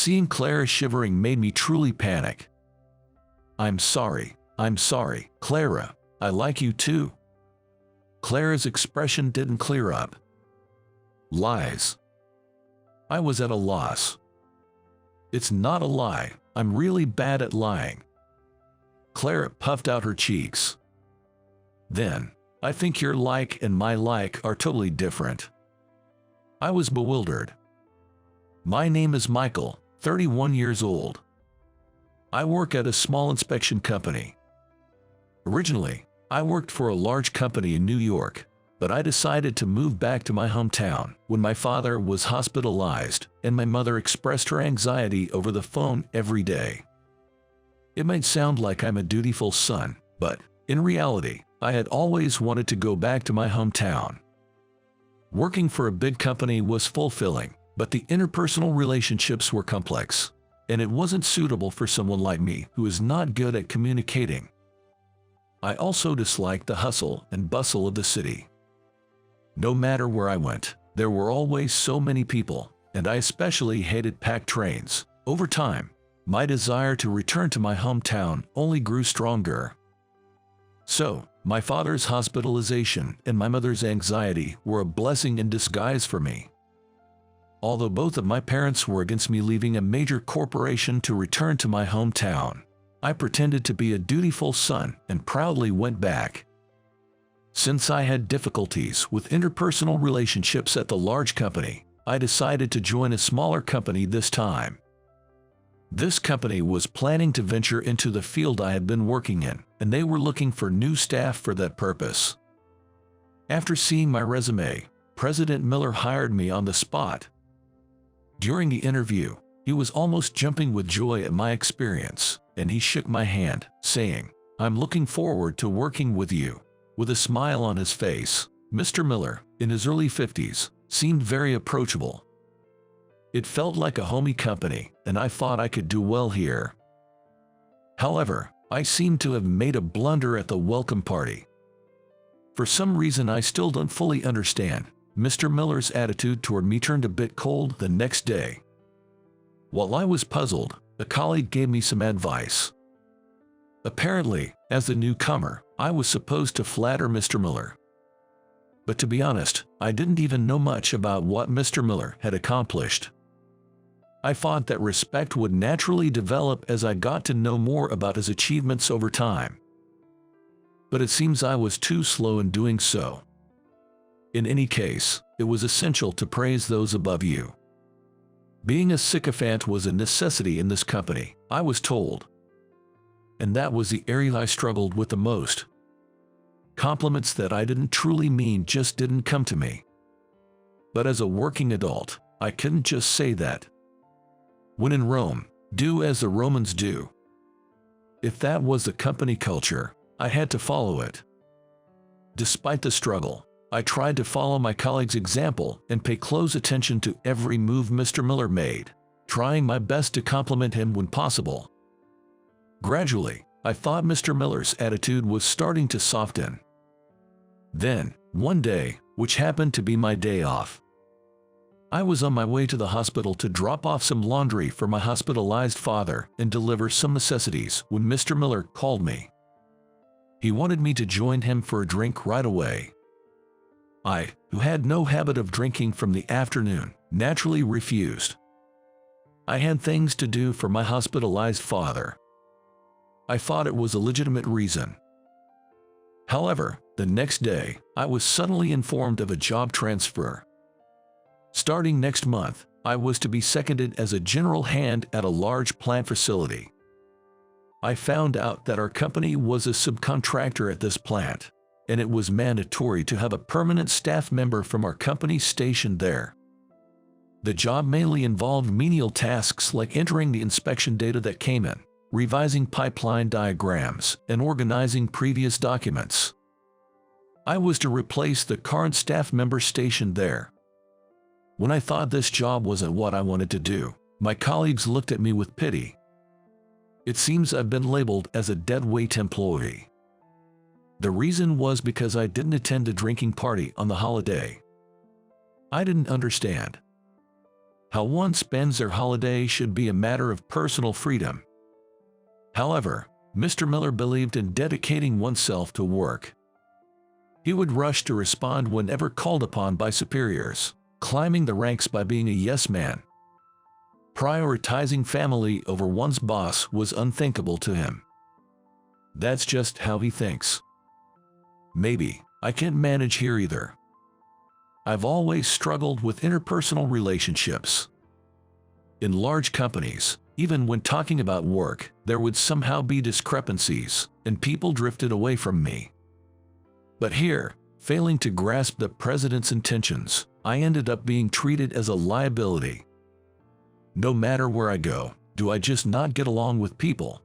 Seeing Clara shivering made me truly panic. I'm sorry, Clara, I like you too. Clara's expression didn't clear up. Lies. I was at a loss. It's not a lie, I'm really bad at lying. Clara puffed out her cheeks. Then, I think your like and my like are totally different. I was bewildered. My name is Michael, 31 years old. I work at a small inspection company. Originally, I worked for a large company in New York, but I decided to move back to my hometown when my father was hospitalized and my mother expressed her anxiety over the phone every day. It might sound like I'm a dutiful son, but in reality, I had always wanted to go back to my hometown. Working for a big company was fulfilling, but the interpersonal relationships were complex, and it wasn't suitable for someone like me who is not good at communicating. I also disliked the hustle and bustle of the city. No matter where I went, there were always so many people, and I especially hated packed trains. Over time, my desire to return to my hometown only grew stronger. So, my father's hospitalization and my mother's anxiety were a blessing in disguise for me. Although both of my parents were against me leaving a major corporation to return to my hometown, I pretended to be a dutiful son and proudly went back. Since I had difficulties with interpersonal relationships at the large company, I decided to join a smaller company this time. This company was planning to venture into the field I had been working in, and they were looking for new staff for that purpose. After seeing my resume, President Miller hired me on the spot. During the interview, he was almost jumping with joy at my experience, and he shook my hand, saying, "I'm looking forward to working with you." With a smile on his face, Mr. Miller, in his early 50s, seemed very approachable. It felt like a homey company, and I thought I could do well here. However, I seemed to have made a blunder at the welcome party. For some reason I still don't fully understand, Mr. Miller's attitude toward me turned a bit cold the next day. While I was puzzled, a colleague gave me some advice. Apparently, as the newcomer, I was supposed to flatter Mr. Miller. But to be honest, I didn't even know much about what Mr. Miller had accomplished. I thought that respect would naturally develop as I got to know more about his achievements over time. But it seems I was too slow in doing so. In any case, it was essential to praise those above you. Being a sycophant was a necessity in this company, I was told. And that was the area I struggled with the most. Compliments that I didn't truly mean just didn't come to me. But as a working adult, I couldn't just say that. When in Rome, do as the Romans do. If that was the company culture, I had to follow it. Despite the struggle, I tried to follow my colleague's example and pay close attention to every move Mr. Miller made, trying my best to compliment him when possible. Gradually, I thought Mr. Miller's attitude was starting to soften. Then, one day, which happened to be my day off, I was on my way to the hospital to drop off some laundry for my hospitalized father and deliver some necessities when Mr. Miller called me. He wanted me to join him for a drink right away. I, who had no habit of drinking from the afternoon, naturally refused. I had things to do for my hospitalized father. I thought it was a legitimate reason. However, the next day, I was suddenly informed of a job transfer. Starting next month, I was to be seconded as a general hand at a large plant facility. I found out that our company was a subcontractor at this plant, and it was mandatory to have a permanent staff member from our company stationed there. The job mainly involved menial tasks like entering the inspection data that came in, revising pipeline diagrams, and organizing previous documents. I was to replace the current staff member stationed there. When I thought this job wasn't what I wanted to do, my colleagues looked at me with pity. It seems I've been labeled as a deadweight employee. The reason was because I didn't attend a drinking party on the holiday. I didn't understand. How one spends their holiday should be a matter of personal freedom. However, Mr. Miller believed in dedicating oneself to work. He would rush to respond whenever called upon by superiors, climbing the ranks by being a yes man. Prioritizing family over one's boss was unthinkable to him. That's just how he thinks. Maybe I can't manage here either. I've always struggled with interpersonal relationships. In large companies, even when talking about work, there would somehow be discrepancies, and people drifted away from me. But here, failing to grasp the president's intentions, I ended up being treated as a liability. No matter where I go, do I just not get along with people?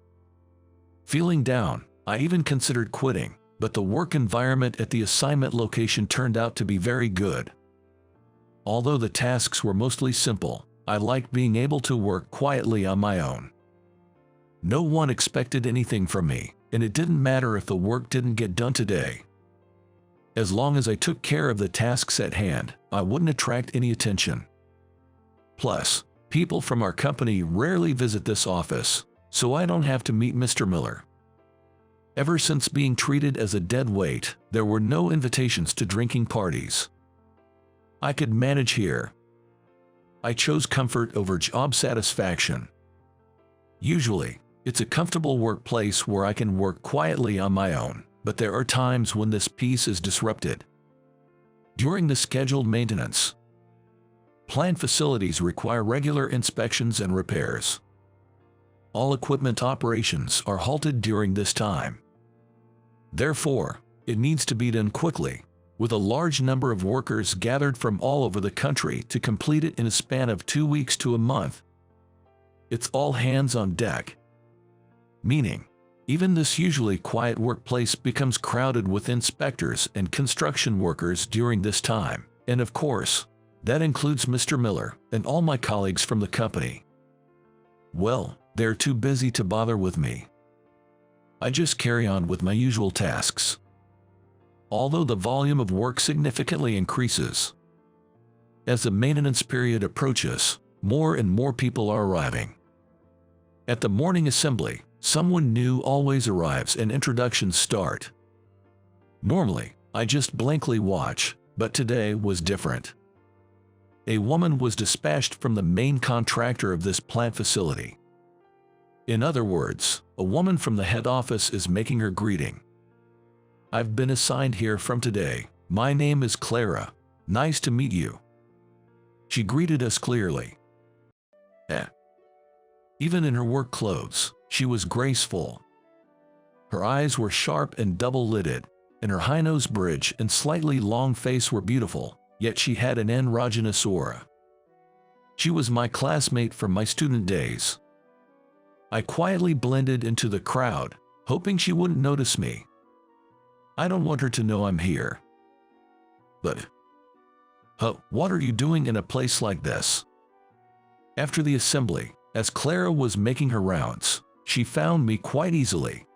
Feeling down, I even considered quitting, but the work environment at the assignment location turned out to be very good. Although the tasks were mostly simple, I liked being able to work quietly on my own. No one expected anything from me, and it didn't matter if the work didn't get done today. As long as I took care of the tasks at hand, I wouldn't attract any attention. Plus, people from our company rarely visit this office, so I don't have to meet Mr. Miller. Ever since being treated as a dead weight, there were no invitations to drinking parties. I could manage here. I chose comfort over job satisfaction. Usually, it's a comfortable workplace where I can work quietly on my own, but there are times when this peace is disrupted. During the scheduled maintenance, plant facilities require regular inspections and repairs. All equipment operations are halted during this time. Therefore, it needs to be done quickly, with a large number of workers gathered from all over the country to complete it in a span of 2 weeks to a month. It's all hands on deck. Meaning, even this usually quiet workplace becomes crowded with inspectors and construction workers during this time, and of course, that includes Mr. Miller and all my colleagues from the company. Well, they're too busy to bother with me. I just carry on with my usual tasks. Although the volume of work significantly increases. As the maintenance period approaches, more and more people are arriving. At the morning assembly, someone new always arrives and introductions start. Normally, I just blankly watch, but today was different. A woman was dispatched from the main contractor of this plant facility. In other words, a woman from the head office is making her greeting. I've been assigned here from today. My name is Clara. Nice to meet you. She greeted us clearly. Even in her work clothes, she was graceful. Her eyes were sharp and double-lidded, and her high nose bridge and slightly long face were beautiful, yet she had an androgynous aura. She was my classmate from my student days. I quietly blended into the crowd, hoping she wouldn't notice me. I don't want her to know I'm here. But, what are you doing in a place like this? After the assembly, as Clara was making her rounds, she found me quite easily.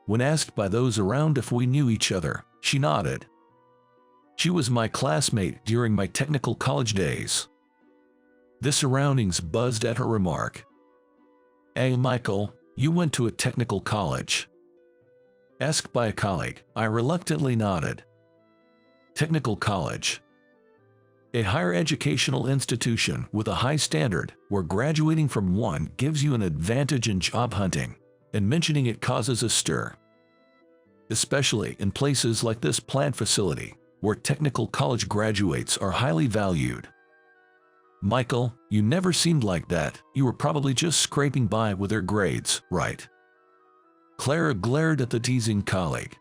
When asked by those around if we knew each other, she nodded. She was my classmate during my technical college days. The surroundings buzzed at her remark. "Hey Michael, you went to a technical college?" Asked by a colleague, I reluctantly nodded. Technical college. A higher educational institution with a high standard where graduating from one gives you an advantage in job hunting, and mentioning it causes a stir. Especially in places like this plant facility, where technical college graduates are highly valued. "Michael, you never seemed like that. You were probably just scraping by with your grades, right?" Clara glared at the teasing colleague.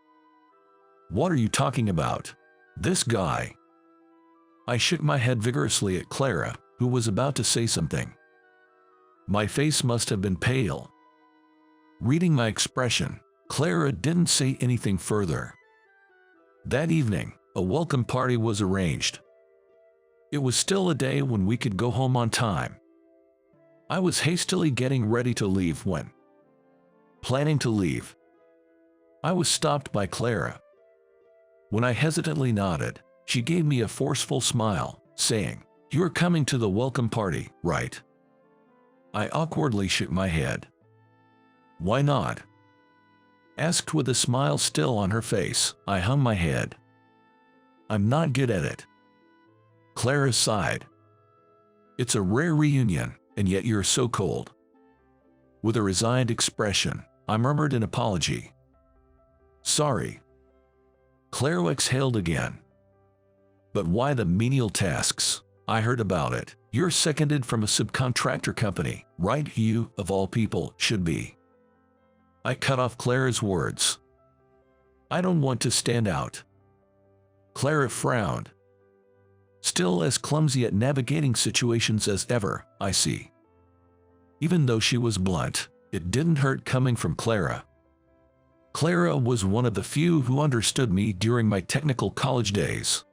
"What are you talking about? This guy?" I shook my head vigorously at Clara, who was about to say something. My face must have been pale. Reading my expression, Clara didn't say anything further. That evening, a welcome party was arranged. It was still a day when we could go home on time. I was hastily getting ready to leave when, planning to leave, I was stopped by Clara. When I hesitantly nodded, she gave me a forceful smile, saying, You're coming to the welcome party, right? I awkwardly shook my head. Why not? Asked with a smile still on her face. I hung my head. I'm not good at it. Clara sighed. It's a rare reunion, and yet you're so cold. With a resigned expression, I murmured an apology. Sorry. Clara exhaled again. But why the menial tasks? I heard about it. You're seconded from a subcontractor company, right? You, of all people, should be. I cut off Clara's words. I don't want to stand out. Clara frowned. Still as clumsy at navigating situations as ever, I see. Even though she was blunt, it didn't hurt coming from Clara. Clara was one of the few who understood me during my technical college days.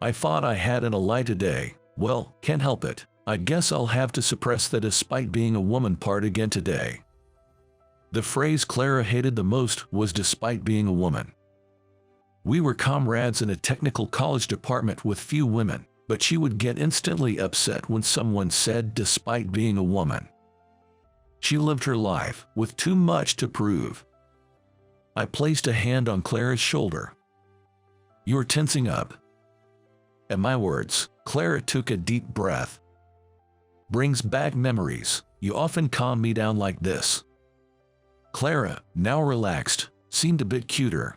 I thought I had an ally today. Well, can't help it. I guess I'll have to suppress the despite being a woman part again today. The phrase Clara hated the most was despite being a woman. We were comrades in a technical college department with few women, but she would get instantly upset when someone said despite being a woman. She lived her life with too much to prove. I placed a hand on Clara's shoulder. You're tensing up. At my words, Clara took a deep breath. Brings back memories. You often calm me down like this. Clara, now relaxed, seemed a bit cuter.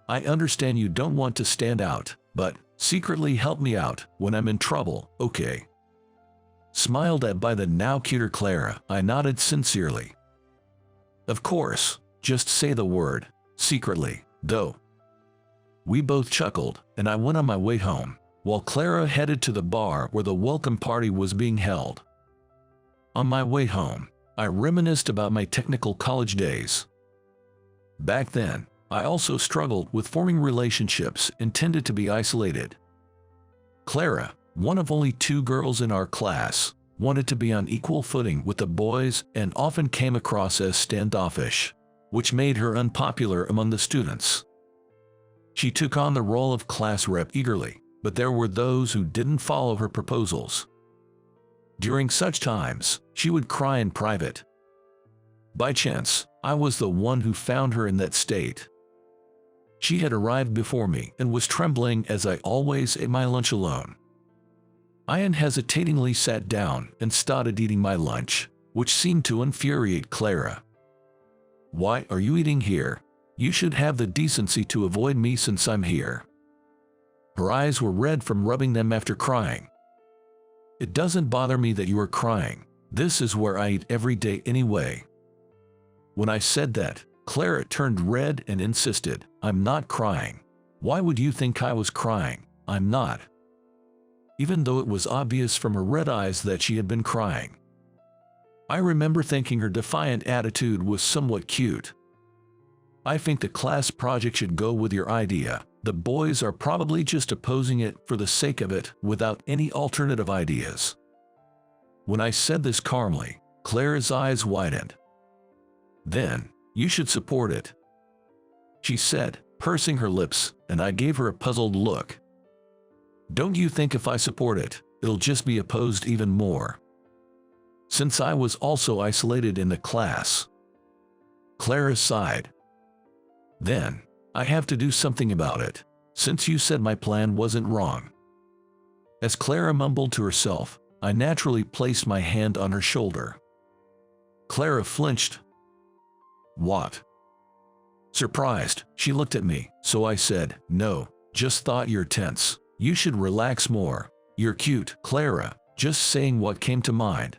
I understand you don't want to stand out, but secretly help me out when I'm in trouble, okay? Smiled at by the now cuter Clara, I nodded sincerely. Of course, just say the word, secretly, though. We both chuckled, and I went on my way home, while Clara headed to the bar where the welcome party was being held. On my way home, I reminisced about my technical college days. Back then, I also struggled with forming relationships and tended to be isolated. Clara, one of only 2 girls in our class, wanted to be on equal footing with the boys and often came across as standoffish, which made her unpopular among the students. She took on the role of class rep eagerly, but there were those who didn't follow her proposals. During such times, she would cry in private. By chance, I was the one who found her in that state. She had arrived before me and was trembling as I always ate my lunch alone. I unhesitatingly sat down and started eating my lunch, which seemed to infuriate Clara. Why are you eating here? You should have the decency to avoid me since I'm here. Her eyes were red from rubbing them after crying. It doesn't bother me that you are crying. This is where I eat every day anyway. When I said that, Clara turned red and insisted, I'm not crying. Why would you think I was crying? I'm not. Even though it was obvious from her red eyes that she had been crying. I remember thinking her defiant attitude was somewhat cute. I think the class project should go with your idea. The boys are probably just opposing it for the sake of it without any alternative ideas. When I said this calmly, Clara's eyes widened. Then, you should support it, she said, pursing her lips, and I gave her a puzzled look. Don't you think if I support it, it'll just be opposed even more? Since I was also isolated in the class. Clara sighed. Then, I have to do something about it, since you said my plan wasn't wrong. As Clara mumbled to herself, I naturally placed my hand on her shoulder. Clara flinched. What? Surprised, she looked at me, so I said, no, just thought you're tense. You should relax more. You're cute, Clara, just saying what came to mind.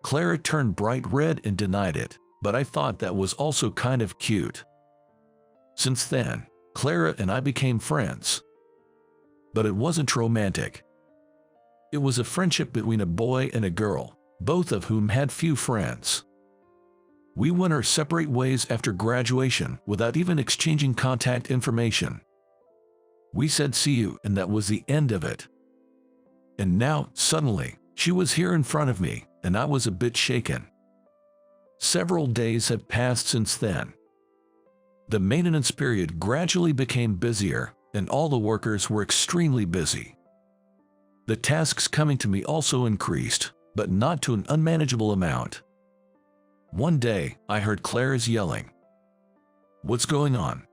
Clara turned bright red and denied it, but I thought that was also kind of cute. Since then, Clara and I became friends. But it wasn't romantic. It was a friendship between a boy and a girl, both of whom had few friends. We went our separate ways after graduation without even exchanging contact information. We said see you, and that was the end of it. And now, suddenly, she was here in front of me, and I was a bit shaken. Several days had passed since then. The maintenance period gradually became busier, and all the workers were extremely busy. The tasks coming to me also increased, but not to an unmanageable amount. One day, I heard Clara's yelling. "What's going on?"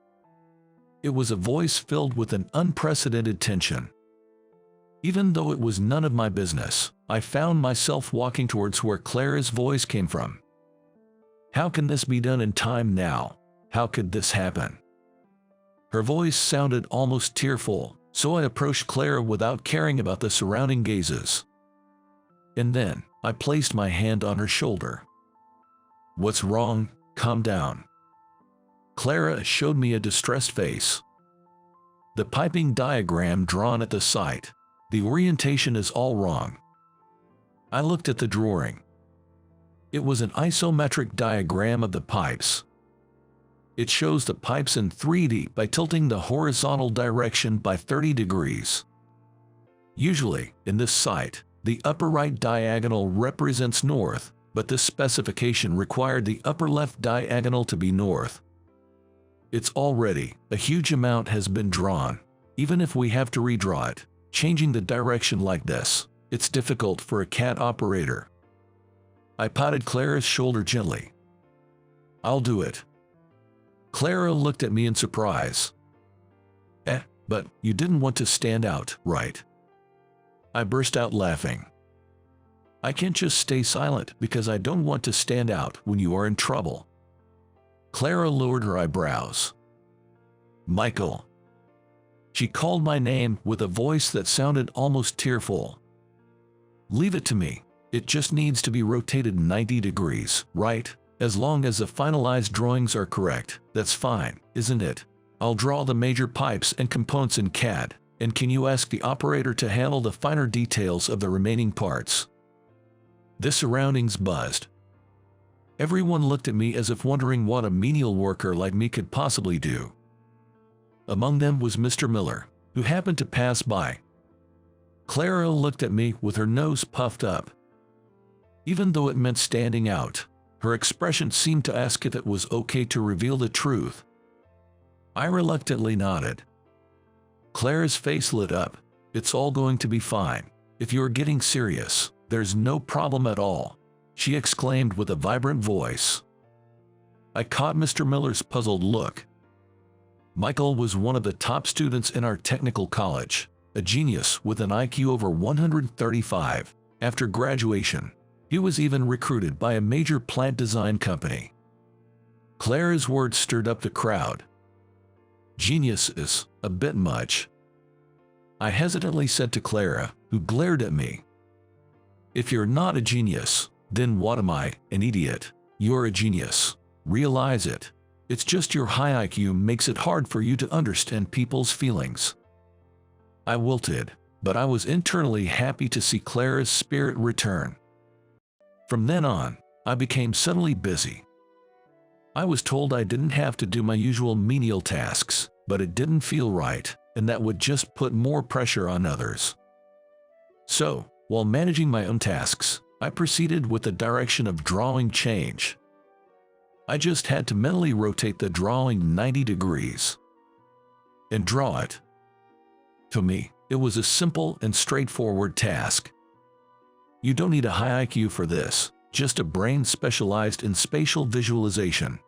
It was a voice filled with an unprecedented tension. Even though it was none of my business, I found myself walking towards where Clara's voice came from. How can this be done in time now? How could this happen? Her voice sounded almost tearful, so I approached Clara without caring about the surrounding gazes. And then, I placed my hand on her shoulder. "What's wrong? Calm down." Clara showed me a distressed face. "The piping diagram drawn at the site. The orientation is all wrong." I looked at the drawing. It was an isometric diagram of the pipes. It shows the pipes in 3D by tilting the horizontal direction by 30 degrees. Usually, in this site, the upper right diagonal represents north, but this specification required the upper left diagonal to be north. It's already, a huge amount has been drawn. Even if we have to redraw it, changing the direction like this, it's difficult for a CAD operator. I patted Clara's shoulder gently. "I'll do it." Clara looked at me in surprise. But you didn't want to stand out, right?" I burst out laughing. "I can't just stay silent because I don't want to stand out when you are in trouble." Clara lowered her eyebrows. "Michael." She called my name with a voice that sounded almost tearful. "Leave it to me. It just needs to be rotated 90 degrees, right? As long as the finalized drawings are correct, that's fine, isn't it? I'll draw the major pipes and components in CAD, and can you ask the operator to handle the finer details of the remaining parts?" The surroundings buzzed. Everyone looked at me as if wondering what a menial worker like me could possibly do. Among them was Mr. Miller, who happened to pass by. Clara looked at me with her nose puffed up. Even though it meant standing out, her expression seemed to ask if it was okay to reveal the truth. I reluctantly nodded. Clara's face lit up. "It's all going to be fine. If you're getting serious, there's no problem at all," she exclaimed with a vibrant voice. I caught Mr. Miller's puzzled look. Michael was one of the top students in our technical college, a genius with an IQ over 135. After graduation, he was even recruited by a major plant design company. Clara's words stirred up the crowd. "Genius is a bit much," I hesitantly said to Clara, who glared at me. "If you're not a genius, then what am I? An idiot? You're a genius. Realize it. It's just your high IQ makes it hard for you to understand people's feelings." I wilted, but I was internally happy to see Clara's spirit return. From then on, I became suddenly busy. I was told I didn't have to do my usual menial tasks, but it didn't feel right, and that would just put more pressure on others. So, while managing my own tasks, I proceeded with the direction of drawing change. I just had to mentally rotate the drawing 90 degrees and draw it. To me, it was a simple and straightforward task. You don't need a high IQ for this, just a brain specialized in spatial visualization.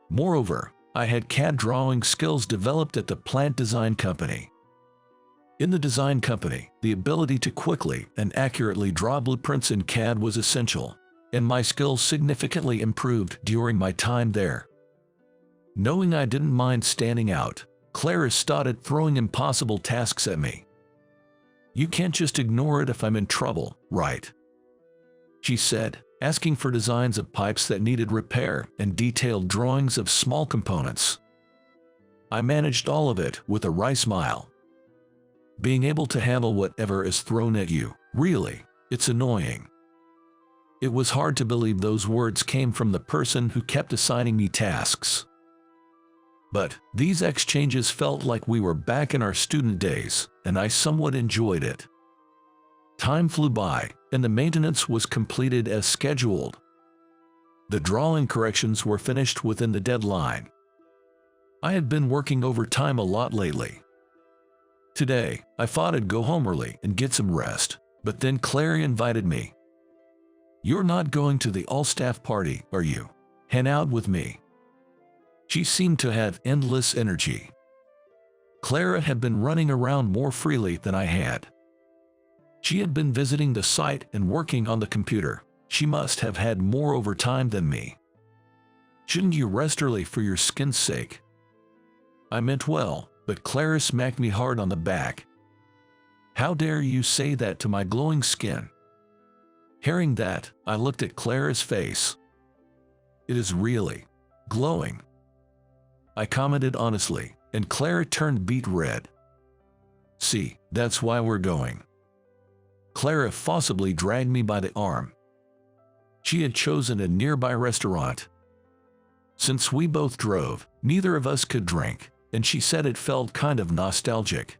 Moreover, I had CAD drawing skills developed at the plant design company. In the design company, the ability to quickly and accurately draw blueprints in CAD was essential, and my skills significantly improved during my time there. Knowing I didn't mind standing out, Clara started throwing impossible tasks at me. "You can't just ignore it if I'm in trouble, right?" she said, asking for designs of pipes that needed repair and detailed drawings of small components. I managed all of it with a wry smile. Being able to handle whatever is thrown at you, really, it's annoying. It was hard to believe those words came from the person who kept assigning me tasks. But these exchanges felt like we were back in our student days, and I somewhat enjoyed it. Time flew by, and the maintenance was completed as scheduled. The drawing corrections were finished within the deadline. I had been working overtime a lot lately. Today, I thought I'd go home early and get some rest, but then Clara invited me. You're not going to the all-staff party, are you? Hang out with me. She seemed to have endless energy. Clara had been running around more freely than I had. She had been visiting the site and working on the computer. She must have had more overtime than me. Shouldn't you rest early for your skin's sake? I meant well, but Clara smacked me hard on the back. How dare you say that to my glowing skin? Hearing that, I looked at Clara's face. It is really glowing, I commented honestly, and Clara turned beet red. See, that's why we're going. Clara forcibly dragged me by the arm. She had chosen a nearby restaurant. Since we both drove, neither of us could drink, and she said it felt kind of nostalgic.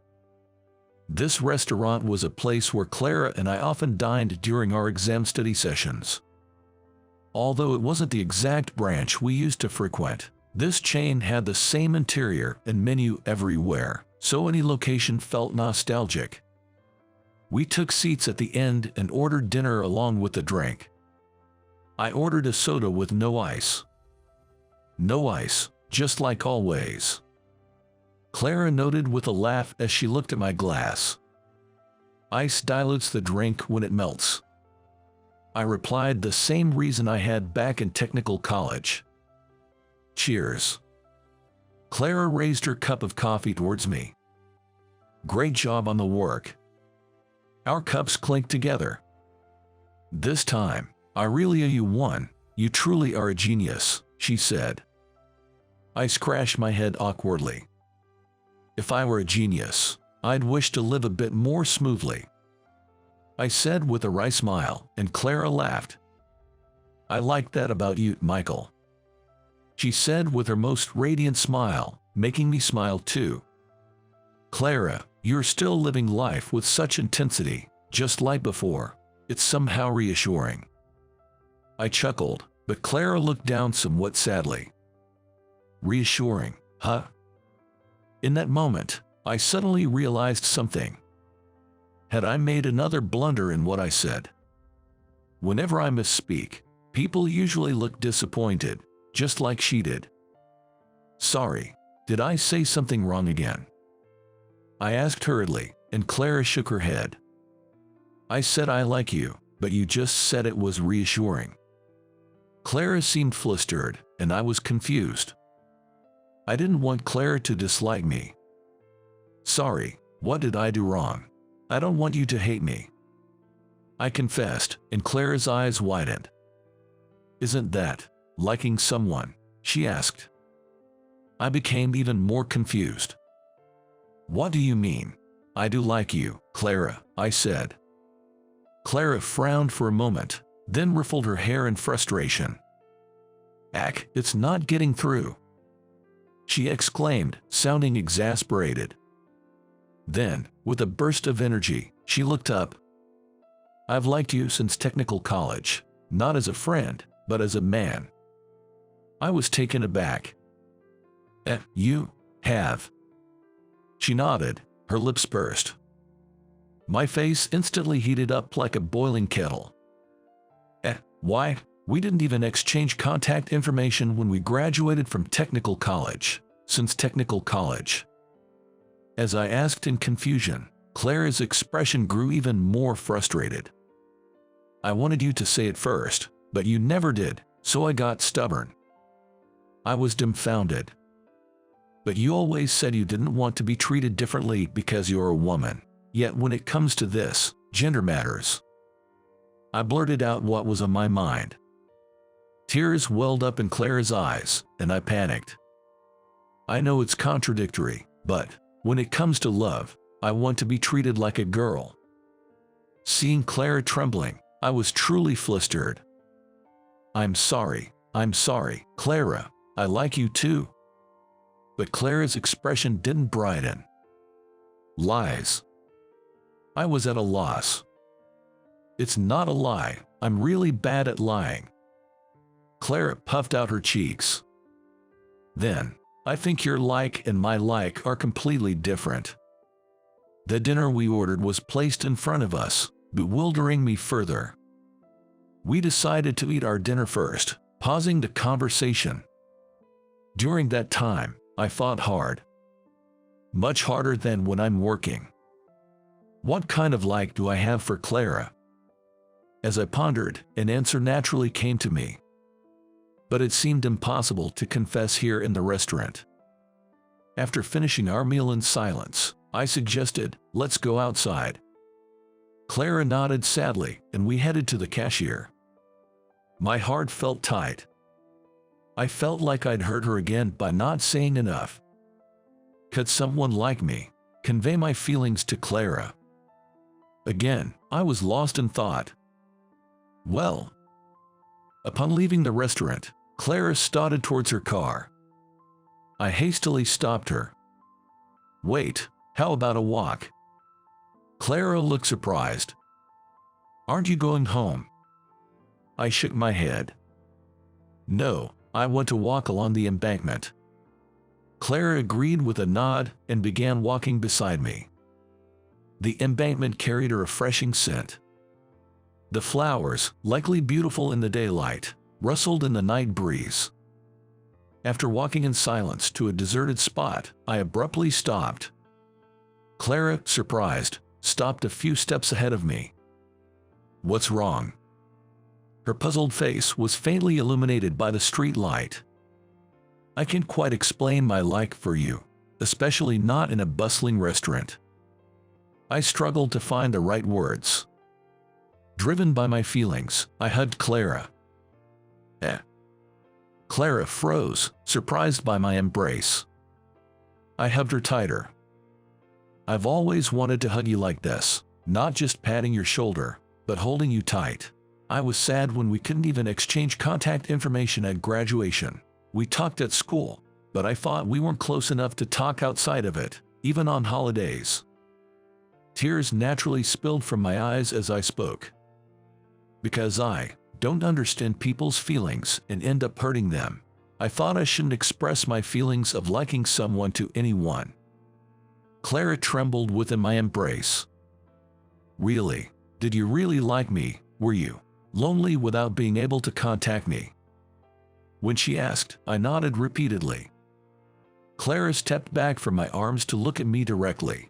This restaurant was a place where Clara and I often dined during our exam study sessions. Although it wasn't the exact branch we used to frequent, this chain had the same interior and menu everywhere, so any location felt nostalgic. We took seats at the end and ordered dinner along with the drink. I ordered a soda with no ice. No ice, just like always. Clara noted with a laugh as she looked at my glass. Ice dilutes the drink when it melts. I replied the same reason I had back in technical college. Cheers. Clara raised her cup of coffee towards me. Great job on the work. Our cups clinked together. This time, I really owe you one. You truly are a genius, she said. I scratched my head awkwardly. If I were a genius, I'd wish to live a bit more smoothly, I said with a wry smile, and Clara laughed. I like that about you, Michael, she said with her most radiant smile, making me smile too. Clara, you're still living life with such intensity, just like before. It's somehow reassuring. I chuckled, but Clara looked down somewhat sadly. Reassuring, huh? In that moment, I suddenly realized something. Had I made another blunder in what I said? Whenever I misspeak, people usually look disappointed, just like she did. Sorry, did I say something wrong again? I asked hurriedly, and Clara shook her head. I said I like you, but you just said it was reassuring. Clara seemed flustered, and I was confused. I didn't want Clara to dislike me. Sorry, what did I do wrong? I don't want you to hate me, I confessed, and Clara's eyes widened. Isn't that liking someone? She asked. I became even more confused. What do you mean? I do like you, Clara, I said. Clara frowned for a moment, then ruffled her hair in frustration. Ack, it's not getting through, she exclaimed, sounding exasperated. Then, with a burst of energy, she looked up. I've liked you since technical college, not as a friend, but as a man. I was taken aback. You have? She nodded, her lips pursed. My face instantly heated up like a boiling kettle. Why? We didn't even exchange contact information when we graduated from technical college, since technical college. As I asked in confusion, Clara's expression grew even more frustrated. I wanted you to say it first, but you never did, so I got stubborn. I was dumbfounded. But you always said you didn't want to be treated differently because you're a woman. Yet when it comes to this, gender matters. I blurted out what was on my mind. Tears welled up in Clara's eyes, and I panicked. I know it's contradictory, but when it comes to love, I want to be treated like a girl. Seeing Clara trembling, I was truly flustered. I'm sorry, Clara, I like you too. But Clara's expression didn't brighten. Lies. I was at a loss. It's not a lie, I'm really bad at lying. Clara puffed out her cheeks. Then, I think your like and my like are completely different. The dinner we ordered was placed in front of us, bewildering me further. We decided to eat our dinner first, pausing the conversation. During that time, I thought hard. Much harder than when I'm working. What kind of like do I have for Clara? As I pondered, an answer naturally came to me. But it seemed impossible to confess here in the restaurant. After finishing our meal in silence, I suggested, let's go outside. Clara nodded sadly, and we headed to the cashier. My heart felt tight. I felt like I'd hurt her again by not saying enough. Could someone like me convey my feelings to Clara? Again, I was lost in thought. Well, upon leaving the restaurant, Clara started towards her car. I hastily stopped her. Wait, how about a walk? Clara looked surprised. Aren't you going home? I shook my head. No, I want to walk along the embankment. Clara agreed with a nod and began walking beside me. The embankment carried a refreshing scent. The flowers, likely beautiful in the daylight, rustled in the night breeze. After walking in silence to a deserted spot, I abruptly stopped. Clara, surprised, stopped a few steps ahead of me. What's wrong? Her puzzled face was faintly illuminated by the street light. I can't quite explain my like for you, especially not in a bustling restaurant. I struggled to find the right words. Driven by my feelings, I hugged Clara. Clara froze, surprised by my embrace. I hugged her tighter. I've always wanted to hug you like this, not just patting your shoulder, but holding you tight. I was sad when we couldn't even exchange contact information at graduation. We talked at school, but I thought we weren't close enough to talk outside of it, even on holidays. Tears naturally spilled from my eyes as I spoke. Because I don't understand people's feelings and end up hurting them, I thought I shouldn't express my feelings of liking someone to anyone. Clara trembled within my embrace. Really? Did you really like me? Were you lonely without being able to contact me? When she asked, I nodded repeatedly. Clara stepped back from my arms to look at me directly.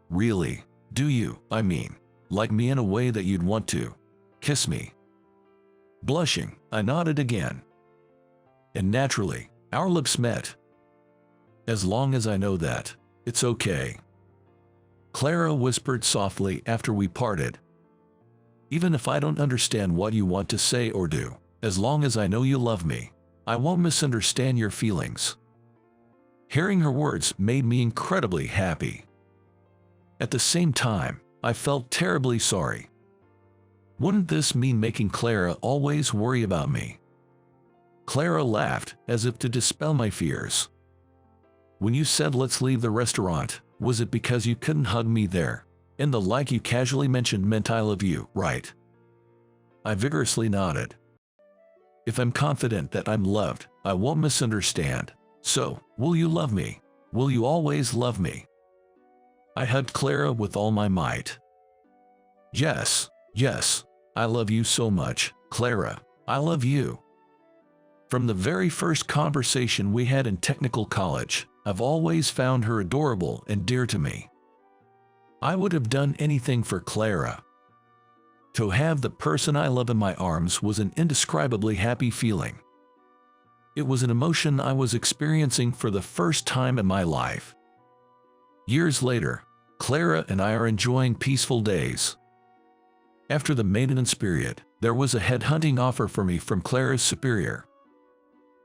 Really? Do you, like me in a way that you'd want to kiss me? Blushing, I nodded again. And naturally, our lips met. As long as I know that, it's okay. Clara whispered softly after we parted. Even if I don't understand what you want to say or do, as long as I know you love me, I won't misunderstand your feelings. Hearing her words made me incredibly happy. At the same time, I felt terribly sorry. Wouldn't this mean making Clara always worry about me? Clara laughed, as if to dispel my fears. When you said let's leave the restaurant, was it because you couldn't hug me there? And the like you casually mentioned meant I love you, right? I vigorously nodded. If I'm confident that I'm loved, I won't misunderstand. So, will you love me? Will you always love me? I hugged Clara with all my might. Yes, I love you so much, Clara. I love you. From the very first conversation we had in technical college, I've always found her adorable and dear to me. I would have done anything for Clara. To have the person I love in my arms was an indescribably happy feeling. It was an emotion I was experiencing for the first time in my life. Years later, Clara and I are enjoying peaceful days. After the maintenance period, there was a headhunting offer for me from Clara's superior.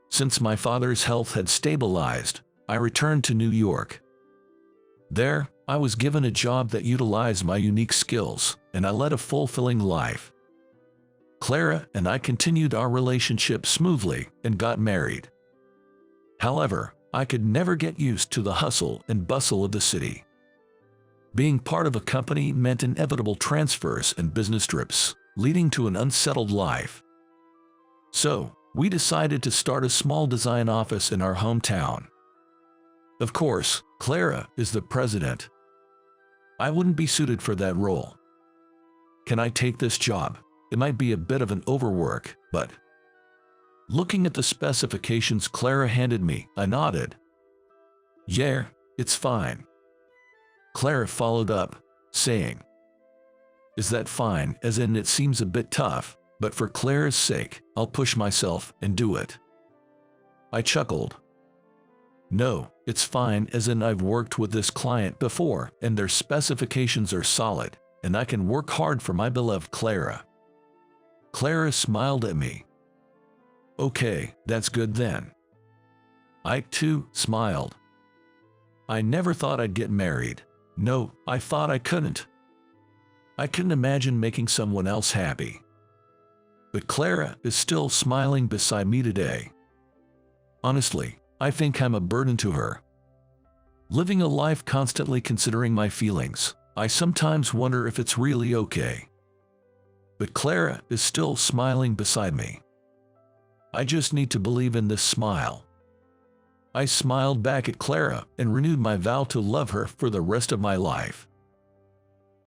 Since my father's health had stabilized, I returned to New York. There, I was given a job that utilized my unique skills, and I led a fulfilling life. Clara and I continued our relationship smoothly and got married. However, I could never get used to the hustle and bustle of the city. Being part of a company meant inevitable transfers and business trips, leading to an unsettled life. So, we decided to start a small design office in our hometown. Of course, Clara is the president. I wouldn't be suited for that role. Can I take this job? It might be a bit of an overwork, but... Looking at the specifications Clara handed me, I nodded. Yeah, it's fine. Clara followed up, saying, Is that fine, as in it seems a bit tough, but for Clara's sake, I'll push myself and do it. I chuckled. No, it's fine, as in I've worked with this client before, and their specifications are solid, and I can work hard for my beloved Clara. Clara smiled at me. Okay, that's good then. I, too, smiled. I never thought I'd get married. No, I thought I couldn't. I couldn't imagine making someone else happy. But Clara is still smiling beside me today. Honestly, I think I'm a burden to her. Living a life constantly considering my feelings, I sometimes wonder if it's really okay. But Clara is still smiling beside me. I just need to believe in this smile. I smiled back at Clara and renewed my vow to love her for the rest of my life.